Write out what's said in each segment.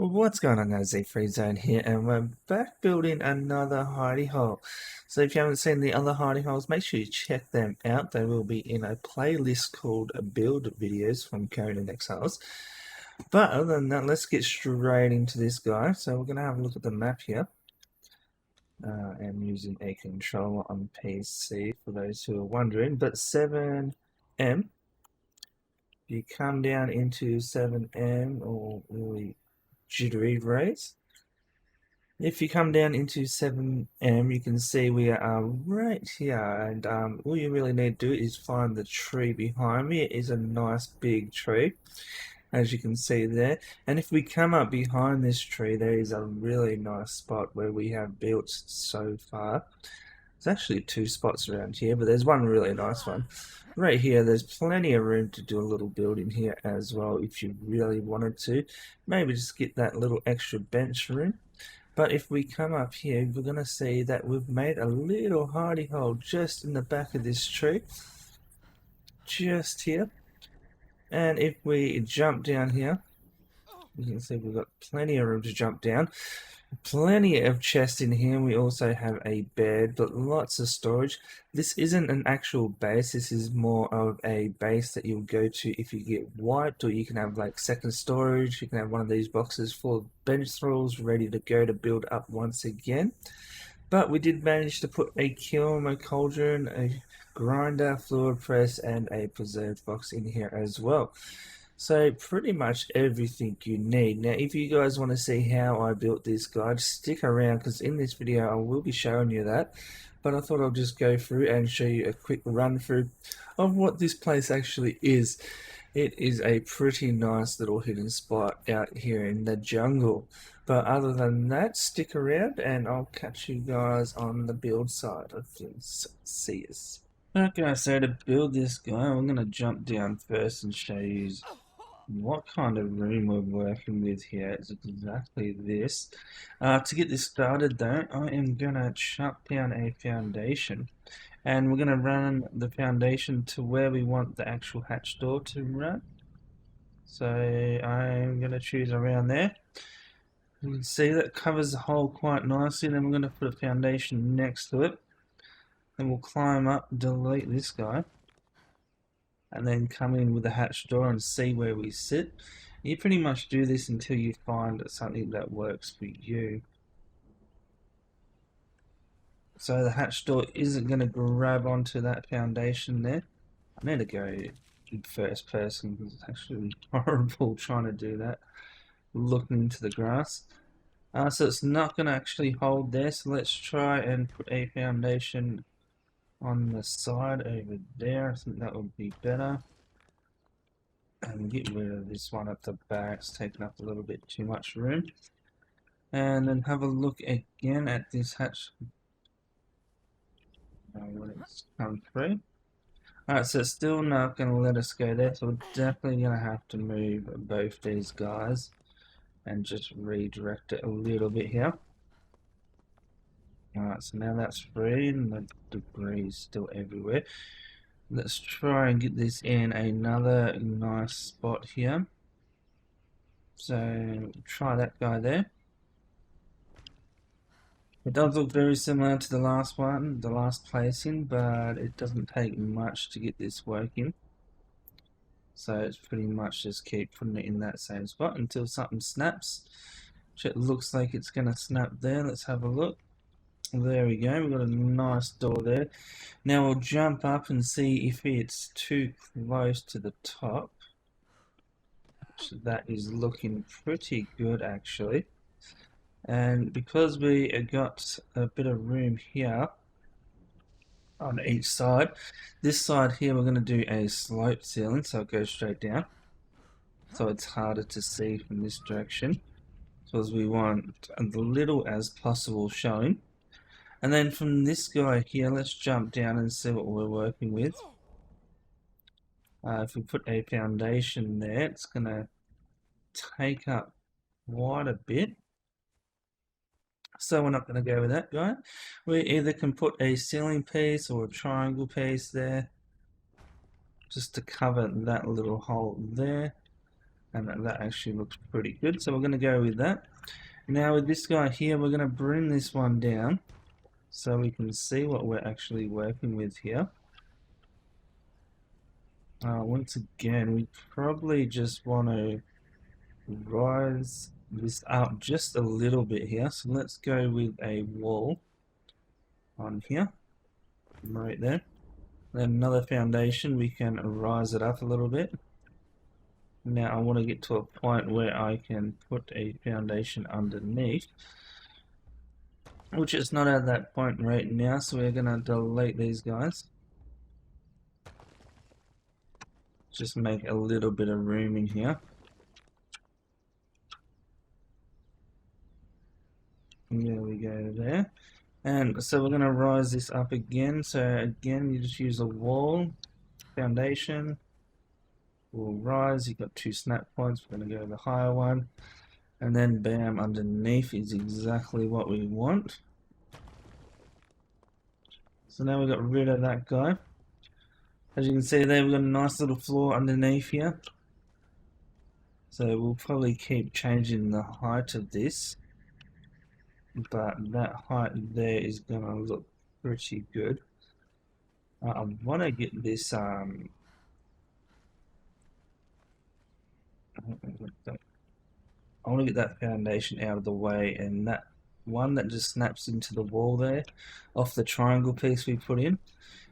Well, what's going on guys, ZfreeZone here, and we're back building another hidey hole. So if you haven't seen the other hidey holes, make sure you check them out. They will be in a playlist called Build Videos from Conan Exiles. But other than that, let's get straight into this guy. So we're going to have a look at the map here. I'm using a controller on PC for those who are wondering, but 7M, you come down into 7M, or really jittery rays. If you come down into 7M, you can see we are right here, and all you really need to do is find the tree behind me. It is a nice big tree, as you can see there. And if we come up behind this tree, there is a really nice spot where we have built so far. There's actually two spots around here, but there's one really nice one. Right here, there's plenty of room to do a little building here as well if you really wanted to. Maybe just get that little extra bench room. But if we come up here, we're going to see that we've made a little hidey hole just in the back of this tree. Just here. And if we jump down here, you can see we've got plenty of room to jump down. Plenty of chests in here. We also have a bed, but lots of storage. This isn't an actual base. This is more of a base that you'll go to if you get wiped, or you can have like second storage. You can have one of these boxes full of bench thralls ready to go to build up once again. But we did manage to put a kiln, a cauldron, a grinder, fluid press, and a preserved box in here as well. So pretty much everything you need. Now if you guys want to see how I built this guide, stick around, because in this video I will be showing you that. But I thought I'll just go through and show you a quick run through of what this place actually is. It is a pretty nice little hidden spot out here in the jungle. But other than that, stick around and I'll catch you guys on the build side of things. See us. Okay, so to build this guy, I'm going to jump down first and show you what kind of room we're working with here. It's exactly this. To get this started though, I am going to chuck down a foundation, and we're going to run the foundation to where we want the actual hatch door to run. So I'm going to choose around there. You can see that covers the hole quite nicely. Then we're going to put a foundation next to it. Then we'll climb up, delete this guy, and then come in with the hatch door and see where we sit. You pretty much do this until you find something that works for you. So the hatch door isn't going to grab onto that foundation there. I need to go in first person because it's actually horrible trying to do that, looking into the grass. So it's not going to actually hold there, so let's try and put a foundation on the side over there. I think that would be better. And get rid of this one at the back. It's taking up a little bit too much room. And then have a look again at this hatch when it's come through. Alright, so it's still not going to let us go there, so we're definitely going to have to move both these guys and just redirect it a little bit here. Alright, so now that's free and the debris is still everywhere. Let's try and get this in another nice spot here. So try that guy there. It does look very similar to the last one, the last placing, but it doesn't take much to get this working. So it's pretty much just keep putting it in that same spot until something snaps. Which it looks like it's going to snap there. Let's have a look. There we go, we've got a nice door there. Now we'll jump up and see if it's too close to the top. So that is looking pretty good actually. And because we got a bit of room here on each side, this side here we're going to do a slope ceiling, so it goes straight down. So it's harder to see from this direction, because we want as little as possible showing. And then from this guy here, let's jump down and see what we're working with. If we put a foundation there, it's going to take up quite a bit. So we're not going to go with that guy. We either can put a ceiling piece or a triangle piece there, just to cover that little hole there. and that actually looks pretty good, so we're going to go with that. Now with this guy here, we're going to bring this one down so we can see what we're actually working with here. Once again, we probably just want to rise this up just a little bit here, so let's go with a wall on here, right there. Then another foundation, we can rise it up a little bit. Now I want to get to a point where I can put a foundation underneath, which is not at that point right now, so we're going to delete these guys. Just make a little bit of room in here. There we go there. And so we're going to rise this up again. So again, you just use a wall, foundation, will rise. You've got 2 snap points. We're going to go the higher one. And then bam, underneath is exactly what we want. So now we've got rid of that guy. As you can see there, we've got a nice little floor underneath here. So we'll probably keep changing the height of this, but that height there is going to look pretty good. I want to get this I want to get that foundation out of the way, and that one that just snaps into the wall there off the triangle piece we put in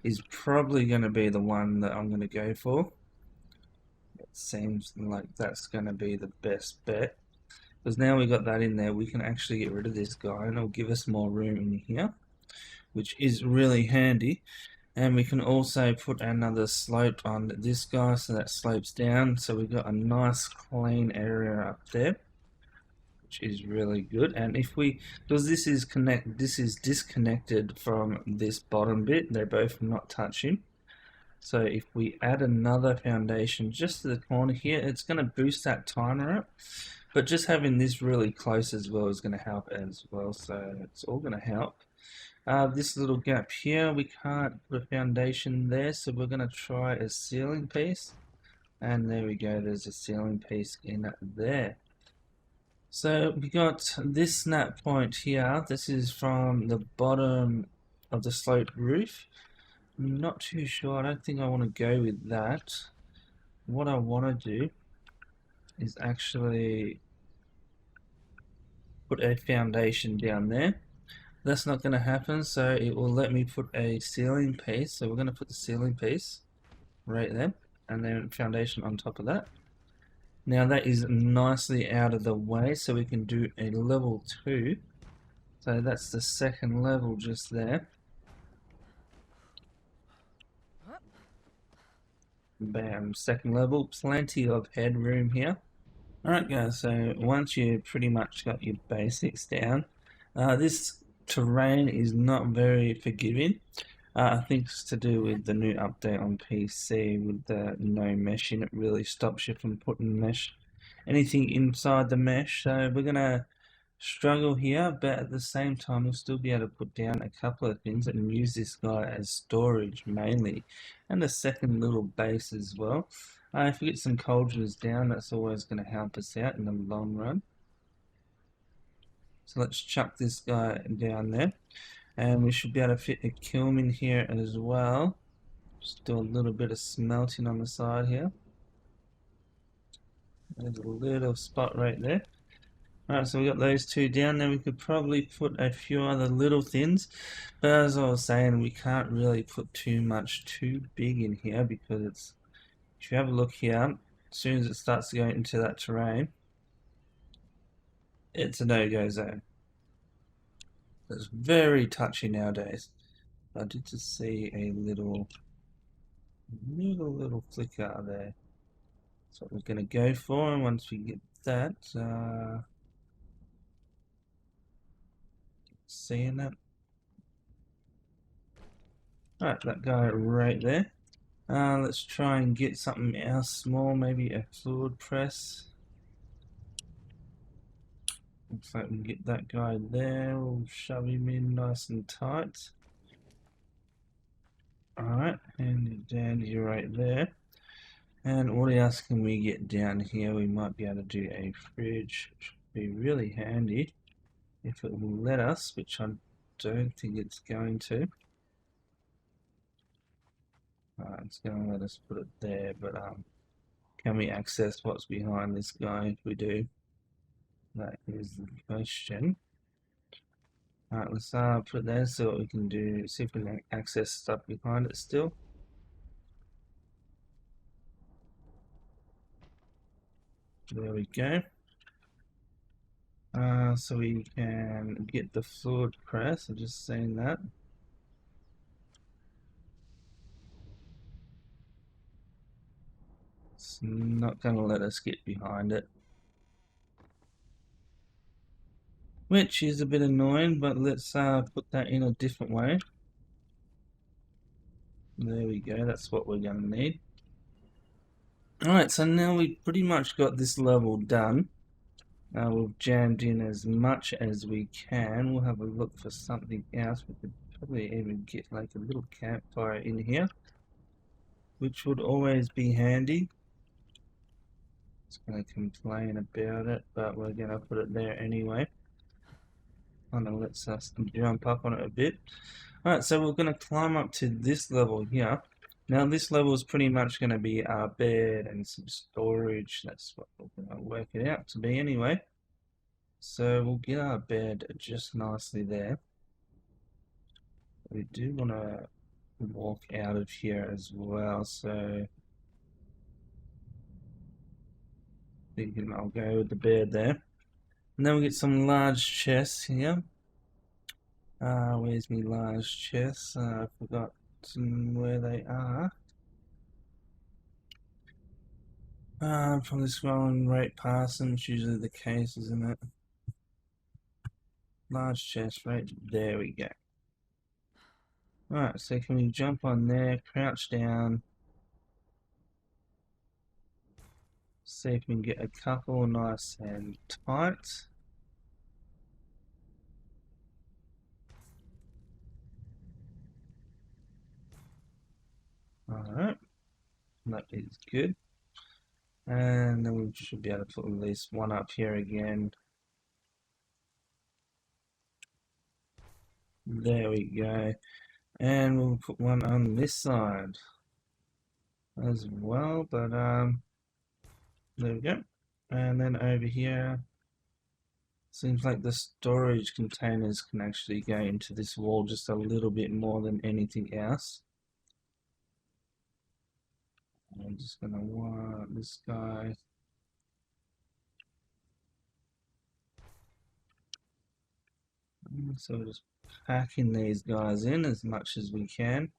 is probably going to be the one that I'm going to go for. It seems like that's going to be the best bet, because now we got that in there, we can actually get rid of this guy and it'll give us more room in here, which is really handy. And we can also put another slope on this guy so that slopes down, so we've got a nice clean area up there, which is really good. And if we, because this is disconnected from this bottom bit, they're both not touching. So if we add another foundation just to the corner here, it's going to boost that timer up. But just having this really close as well is going to help as well. So it's all going to help. This little gap here, we can't put a foundation there, so we're going to try a ceiling piece. And there we go, there's a ceiling piece in there. So we got this snap point here. This is from the bottom of the sloped roof. I'm not too sure, I don't think I want to go with that. What I want to do is actually put a foundation down there. That's not going to happen, so it will let me put a ceiling piece. So we're going to put the ceiling piece right there, and then foundation on top of that. Now that is nicely out of the way, so we can do a level 2. So that's the second level just there. Bam, second level, plenty of headroom here. Alright guys, so once you pretty much got your basics down, this terrain is not very forgiving. I think it's to do with the new update on PC with the no meshing. It really stops you from putting anything inside the mesh. So we're gonna struggle here, but at the same time we'll still be able to put down a couple of things and use this guy as storage mainly, and a second little base as well. If we get some cauldrons down, that's always going to help us out in the long run. So let's chuck this guy down there, and we should be able to fit a kiln in here as well. Just do a little bit of smelting on the side here. There's a little spot right there. Alright, so we got those 2 down. Then we could probably put a few other little things, but as I was saying, we can't really put too much too big in here, because it's, if you have a look here, as soon as it starts to go into that terrain, it's a no-go zone. It's very touchy nowadays. I did just see a little flicker there. That's what we're going to go for, and once we get that, seeing that. Alright, that guy right there. Let's try and get something else small, maybe a fluid press. Looks like we can get that guy there. We'll shove him in nice and tight. Alright, and dandy right there. And what else can we get down here? We might be able to do a fridge, which would be really handy if it will let us, which I don't think it's going to. It's going to let us put it there, but can we access what's behind this guy? If we do, that is the question. Alright, let's put it there, so what we can do, see if we can access stuff behind it still. There we go. So we can get the forward press. I'm just saying that. It's not going to let us get behind it, which is a bit annoying, but let's put that in a different way. There we go, that's what we're going to need. Alright, so now we've pretty much got this level done. We've jammed in as much as we can. We'll have a look for something else. We could probably even get like a little campfire in here, which would always be handy. It's going to complain about it, but we're going to put it there anyway. Kind of lets us jump up on it a bit. Alright, so we're going to climb up to this level here. Now this level is pretty much going to be our bed and some storage. That's what we're going to work it out to be anyway. So we'll get our bed just nicely there. We do want to walk out of here as well, so thinking I'll go with the bed there. And then we get some large chests here. Where's my large chests? I forgot where they are. Probably scrolling right past them. It's usually the case, isn't it? Large chest, right there we go. Alright, so can we jump on there, crouch down, see if we can get a couple nice and tight. Alright, that is good. And then we should be able to put at least one up here again. There we go. And we'll put one on this side as well, but there we go. And then over here, seems like the storage containers can actually go into this wall just a little bit more than anything else. I'm just gonna want this guy. So we're just packing these guys in as much as we can.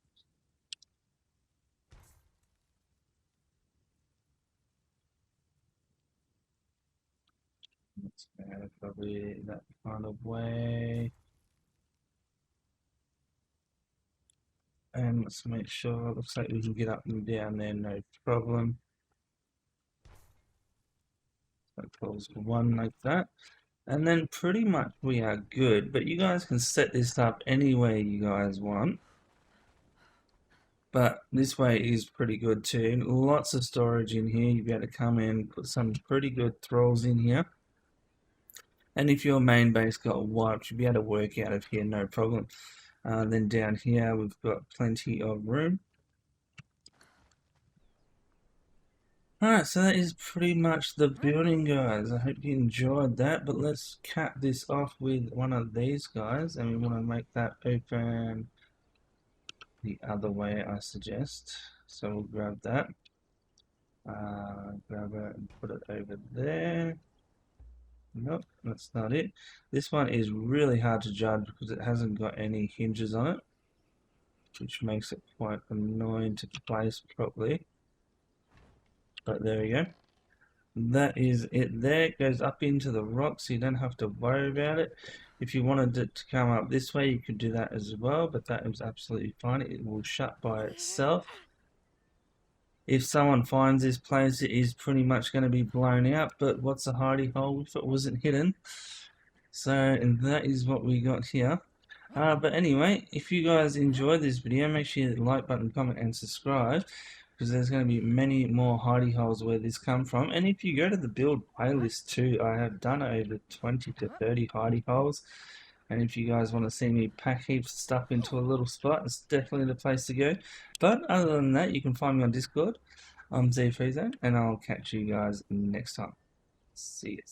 Let's go probably that kind of way. And let's make sure, it looks like we can get up and down there, no problem. That pulls one like that. And then pretty much we are good, but you guys can set this up any way you guys want. But this way is pretty good too. Lots of storage in here. You'll be able to come in, put some pretty good thralls in here. And if your main base got wiped, you'll be able to work out of here, no problem. Then down here, we've got plenty of room. Alright, so that is pretty much the building, guys. I hope you enjoyed that, but let's cap this off with one of these guys, and we want to make that open the other way, I suggest. So we'll grab that, grab it and put it over there. Nope, that's not it. This one is really hard to judge because it hasn't got any hinges on it, which makes it quite annoying to place properly. But there we go. That is it there. It goes up into the rock, so you don't have to worry about it. If you wanted it to come up this way, you could do that as well, but that is absolutely fine. It will shut by itself. If someone finds this place, it is pretty much going to be blown out, but what's a hidey hole if it wasn't hidden? So, and that is what we got here. But anyway, if you guys enjoyed this video, make sure you hit the like button, comment and subscribe. because there's going to be many more hidey holes where this come from. And if you go to the build playlist too, I have done over 20 to 30 hidey holes. And if you guys want to see me pack heaps of stuff into a little spot, it's definitely the place to go. But other than that, you can find me on Discord. I'm ZfreeZone, and I'll catch you guys next time. See you.